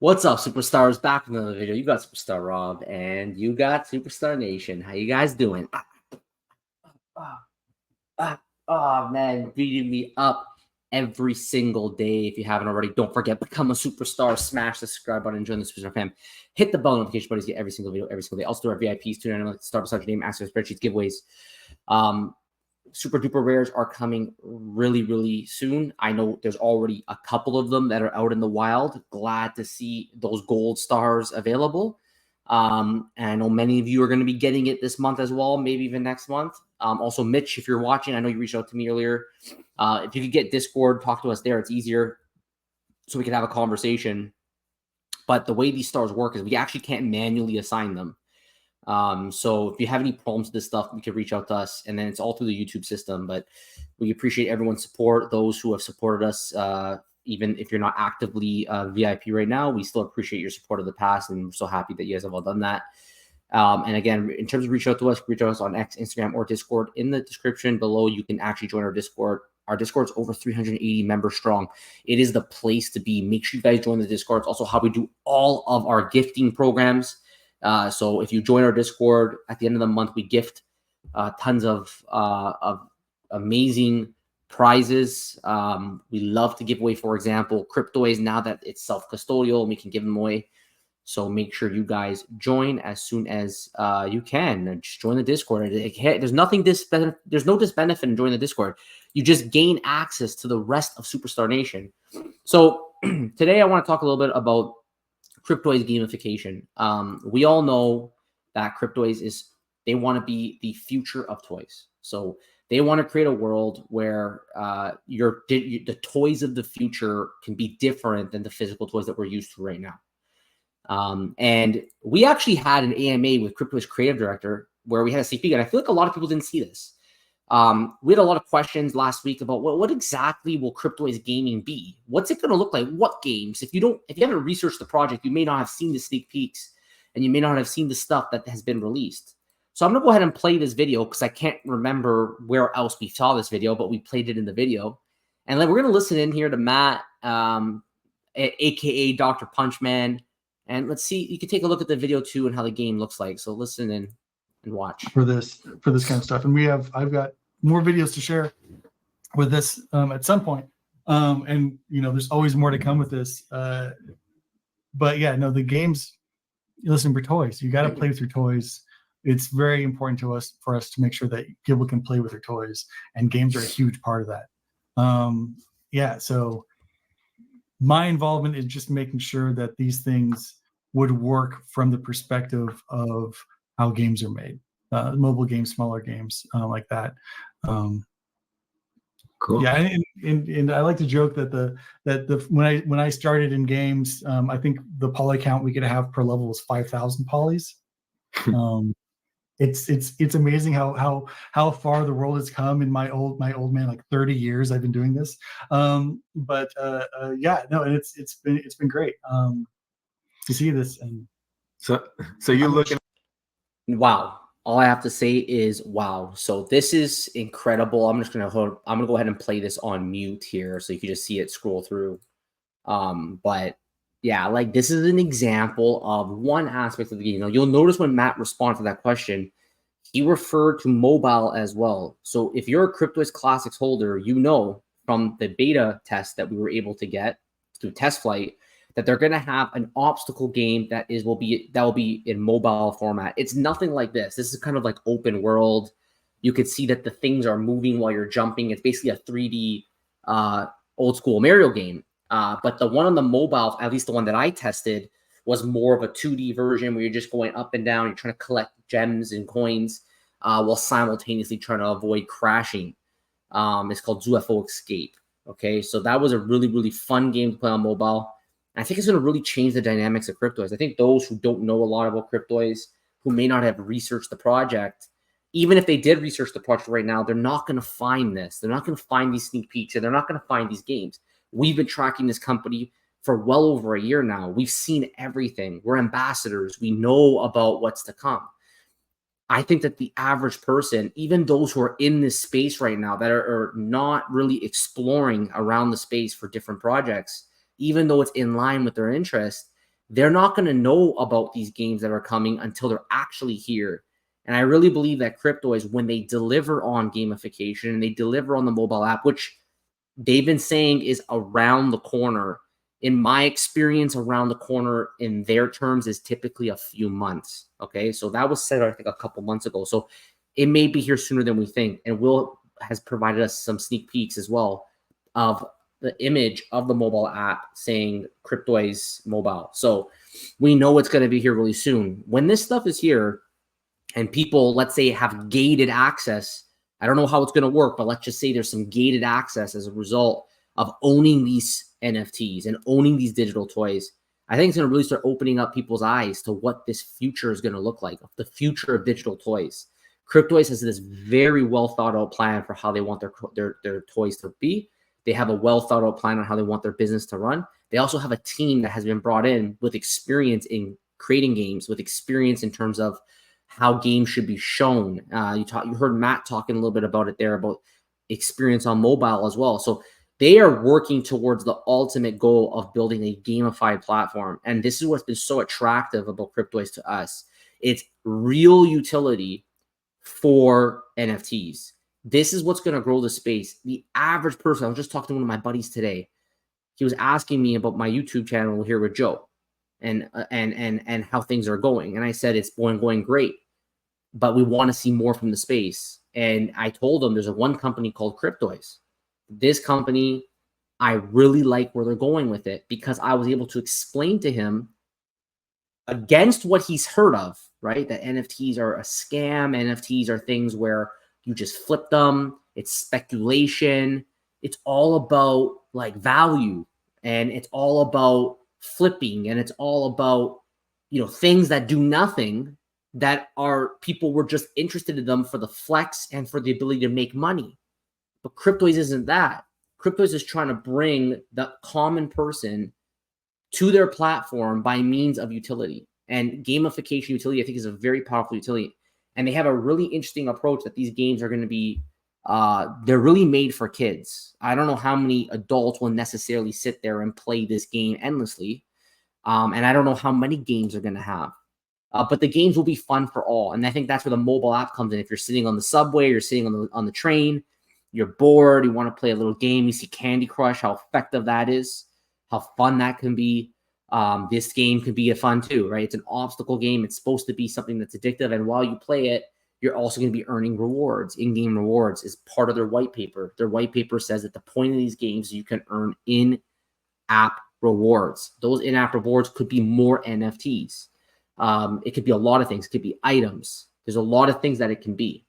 What's up, superstars? Back with another video. You got Superstar Rob and you got Superstar Nation. How you guys doing? Oh man, beating me up every single day. If you haven't already, don't forget, become a superstar. Smash the subscribe button and join the Superstar fam. Hit the bell notification button to get every single video every single day. Also, our VIPs, tune in, start beside your name, access spreadsheets, giveaways. Super duper rares are coming really soon. I know there's already a couple of them that are out in the wild. Glad to see those gold stars available. And I know many of you are going to be getting it this month as well, maybe even next month. Also, Mitch, if you're watching, I know you reached out to me earlier. If you could get Discord, talk to us there. It's easier so we can have a conversation. But the way these stars work is we actually can't manually assign them. So if you have any problems with this stuff, you can reach out to us, and then it's all through the YouTube system. But we appreciate everyone's support. Those who have supported us, even if you're not actively VIP right now, we still appreciate your support of the past, and we're so happy that you guys have all done that. And again, in terms of reach out to us on X, Instagram, or Discord. In the description below, you can actually join our Discord. Our Discord's over 380 members strong. It is the place to be. Make sure you guys join the Discord. It's also how we do all of our gifting programs. So if you join our Discord, at the end of the month, we gift tons of amazing prizes. We love to give away, for example, Cryptoys now that it's self-custodial, we can give them away. So make sure you guys join as soon as you can. And just join the Discord. There's no disbenefit in joining the Discord. You just gain access to the rest of Superstar Nation. So today I want to talk a little bit about Cryptoys gamification. We all know that Cryptoys they want to be the future of toys. So they want to create a world where the toys of the future can be different than the physical toys that we're used to right now. And we actually had an AMA with Cryptoys creative director where we had a CP, and I feel like a lot of people didn't see this. We had a lot of questions last week about what exactly will Cryptoys gaming be? What's it going to look like? What games? If you haven't researched the project, you may not have seen the sneak peeks, and you may not have seen the stuff that has been released. So I'm going to go ahead and play this video because I can't remember where else we saw this video, but we played it in the video. And then we're going to listen in here to Matt, aka Dr. Punchman, and let's see. You can take a look at the video too and how the game looks like. So listen in and watch for this kind of stuff. And I've got more videos to share with this at some point. And there's always more to come with this. But yeah, no, the games, listen, for toys, you got to play with your toys. It's very important for us to make sure that people can play with their toys, and games are a huge part of that. Yeah. So my involvement is just making sure that these things would work from the perspective of how games are made, mobile games, smaller games, like that. Cool. Yeah, and I like to joke that when I started in games, I think the poly count we could have per level was 5,000 polys. It's amazing how far the world has come in my old man, like 30 years I've been doing this. But yeah, no, and it's been great to see this. And so you're looking. Wow. All I have to say is wow. So this is incredible. I'm gonna go ahead and play this on mute here so you can just see it scroll through. But yeah, like this is an example of one aspect of the game. You'll notice when Matt responded to that question, he referred to mobile as well. So if you're a Cryptoys Classics holder, from the beta test that we were able to get through test flight, that they're going to have an obstacle game that will be in mobile format. It's nothing like this. This is kind of like open world. You could see that the things are moving while you're jumping. It's basically a 3D old school Mario game. But the one on the mobile, at least the one that I tested, was more of a 2D version where you're just going up and down. You're trying to collect gems and coins while simultaneously trying to avoid crashing. It's called ZFO Escape. Okay, so that was a really fun game to play on mobile. I think it's going to really change the dynamics of Cryptoys. I think those who don't know a lot about Cryptoys, who may not have researched the project, even if they did research the project right now, they're not going to find this. They're not going to find these sneak peeks, and they're not going to find these games. We've been tracking this company for well over a year now. We've seen everything. We're ambassadors. We know about what's to come. I think that the average person, even those who are in this space right now that are not really exploring around the space for different projects, even though it's in line with their interest, they're not going to know about these games that are coming until they're actually here. And I really believe that Cryptoys, when they deliver on gamification and they deliver on the mobile app, which they've been saying is around the corner, in my experience, around the corner in their terms is typically a few months. Okay. So that was said, I think, a couple months ago. So it may be here sooner than we think. And Will has provided us some sneak peeks as well of the image of the mobile app saying Cryptoys mobile. So we know it's going to be here really soon. When this stuff is here and people, let's say, have gated access, I don't know how it's going to work, but let's just say there's some gated access as a result of owning these NFTs and owning these digital toys. I think it's going to really start opening up people's eyes to what this future is going to look like, the future of digital toys. Cryptoys has this very well thought out plan for how they want their toys to be. They have a well thought out plan on how they want their business to run. They also have a team that has been brought in with experience in creating games, with experience in terms of how games should be shown. You heard Matt talking a little bit about it there, about experience on mobile as well. So they are working towards the ultimate goal of building a gamified platform. And this is what's been so attractive about Cryptoys to us. It's real utility for NFTs. This is what's going to grow the space. The average person, I was just talking to one of my buddies today. He was asking me about my YouTube channel here with Joe and how things are going. And I said, it's going great, but we want to see more from the space. And I told him there's one company called Cryptoys. This company, I really like where they're going with it because I was able to explain to him against what he's heard of, right? That NFTs are a scam. NFTs are things where you just flip them. It's speculation. It's all about like value, and it's all about flipping, and it's all about, things that do nothing, that are people were just interested in them for the flex and for the ability to make money. But Cryptoys isn't that. Cryptoys is trying to bring the common person to their platform by means of utility. And gamification utility, I think, is a very powerful utility. And they have a really interesting approach that these games are going to be, they're really made for kids. I don't know how many adults will necessarily sit there and play this game endlessly. And I don't know how many games are going to have. But the games will be fun for all. And I think that's where the mobile app comes in. If you're sitting on the subway, you're sitting on the train, you're bored, you want to play a little game, you see Candy Crush, how effective that is, how fun that can be. This game could be a fun too, right? It's an obstacle game. It's supposed to be something that's addictive. And while you play it, you're also going to be earning rewards. In-game rewards is part of their white paper. Their white paper says that the point of these games is you can earn in-app rewards. Those in-app rewards could be more NFTs. It could be a lot of things. It could be items. There's a lot of things that it can be.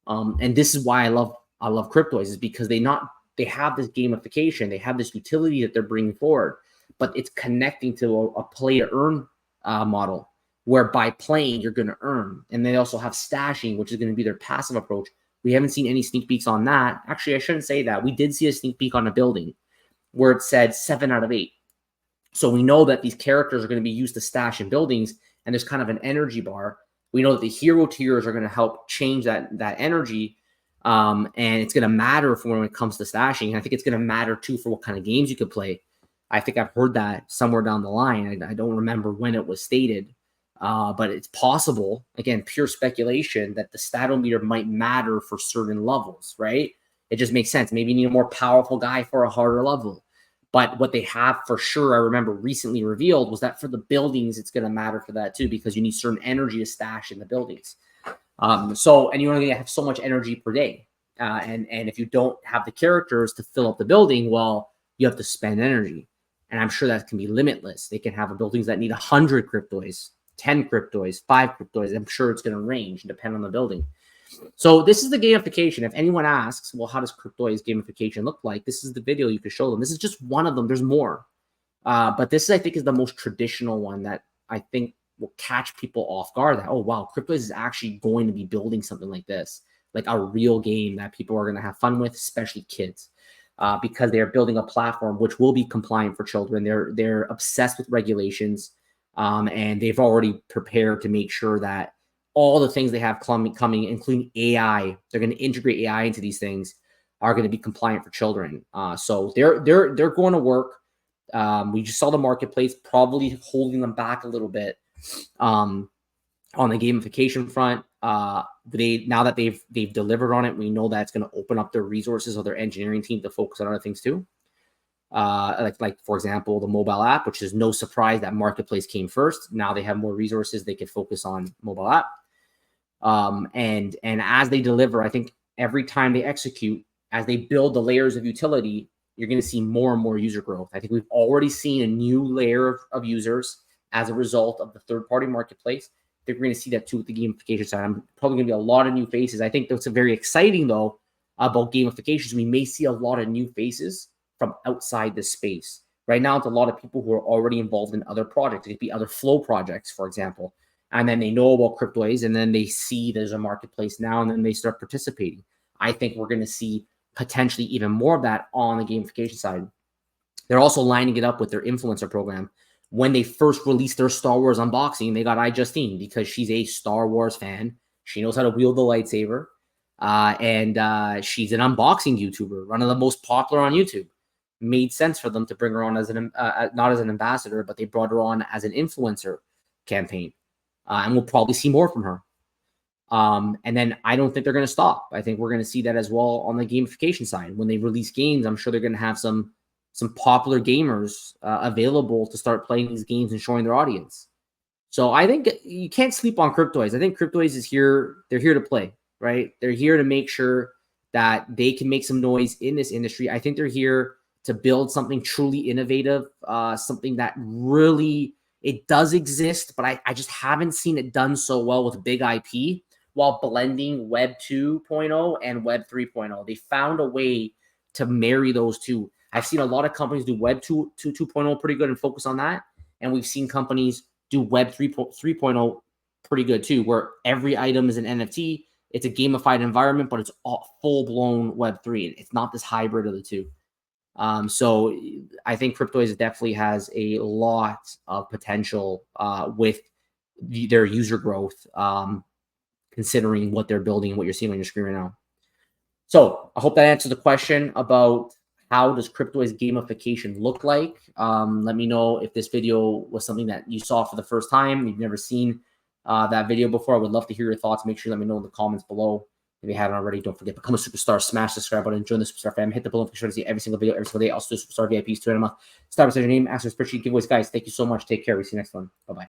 And this is why I love Cryptoys, is because they have this gamification. They have this utility that they're bringing forward, but it's connecting to a play to earn model, where by playing, you're going to earn. And they also have stashing, which is going to be their passive approach. We haven't seen any sneak peeks on that. Actually, I shouldn't say that. We did see a sneak peek on a building where it said 7 out of 8. So we know that these characters are going to be used to stash in buildings, and there's kind of an energy bar. We know that the hero tiers are going to help change that energy, and it's going to matter for when it comes to stashing. And I think it's going to matter too for what kind of games you could play. I think I've heard that somewhere down the line. I don't remember when it was stated, but it's possible, again, pure speculation, that the statometer might matter for certain levels, right? It just makes sense. Maybe you need a more powerful guy for a harder level. But what they have for sure, I remember recently revealed, was that for the buildings, it's going to matter for that too, because you need certain energy to stash in the buildings. And you're only going to have so much energy per day. And if you don't have the characters to fill up the building, well, you have to spend energy. And I'm sure that can be limitless. They can have buildings that need 100 Cryptoys, 10 Cryptoys, 5 Cryptoys. I'm sure it's going to range and depend on the building. So this is the gamification. If anyone asks, well, how does Cryptoys gamification look like? This is the video you could show them. This is just one of them. There's more. But this, I think, is the most traditional one that I think will catch people off guard, that, oh, wow, Cryptoys is actually going to be building something like this, like a real game that people are going to have fun with, especially kids, because they're building a platform which will be compliant for children. They're obsessed with regulations, and they've already prepared to make sure that all the things they have coming, including AI, they're going to integrate AI into these things, are going to be compliant for children. So they're going to work. We just saw the marketplace probably holding them back a little bit on the gamification front. Now that they've delivered on it, we know that it's going to open up their resources of their engineering team to focus on other things too. Like for example, the mobile app, which is no surprise that marketplace came first. Now they have more resources; they can focus on mobile app. And as they deliver, I think every time they execute, as they build the layers of utility, you're going to see more and more user growth. I think we've already seen a new layer of users as a result of the third-party marketplace. I think we're going to see that too with the gamification side. I'm probably going to be a lot of new faces. I think that's very exciting though about gamification. We may see a lot of new faces from outside the space. Right now, it's a lot of people who are already involved in other projects. It could be other flow projects, for example. And then they know about Cryptoys, and then they see there's a marketplace now, and then they start participating. I think we're going to see potentially even more of that on the gamification side. They're also lining it up with their influencer program. When they first released their Star Wars unboxing, they got iJustine because she's a Star Wars fan. She knows how to wield the lightsaber. And she's an unboxing YouTuber, one of the most popular on YouTube. Made sense for them to bring her on as not as an ambassador, but they brought her on as an influencer campaign. And we'll probably see more from her. And then I don't think they're going to stop. I think we're going to see that as well on the gamification side. When they release games, I'm sure they're going to have some popular gamers available to start playing these games and showing their audience. So I think you can't sleep on Cryptoys. I think Cryptoys is here. They're here to play, right? They're here to make sure that they can make some noise in this industry. I think they're here to build something truly innovative, something that really, it does exist, but I just haven't seen it done so well with big IP while blending Web 2.0 and Web 3.0. They found a way to marry those two. I've seen a lot of companies do Web 2.0 pretty good and focus on that. And we've seen companies do Web 3.0 pretty good too, where every item is an NFT. It's a gamified environment, but it's all full-blown Web 3. It's not this hybrid of the two. So I think Cryptoys definitely has a lot of potential with their user growth, considering what they're building and what you're seeing on your screen right now. So I hope that answers the question about how does Cryptoys gamification look like. Let me know if this video was something that you saw for the first time. You've never seen that video before. I would love to hear your thoughts. Make sure you let me know in the comments below. If you haven't already, don't forget, become a superstar, smash the subscribe button, join the superstar fam, hit the bell notification to see every single video, every single day. Also do superstar VIPs 2 in a month. Start with your name, ask for spreadsheet giveaways. Guys, thank you so much. Take care. We see you next one. Bye-bye.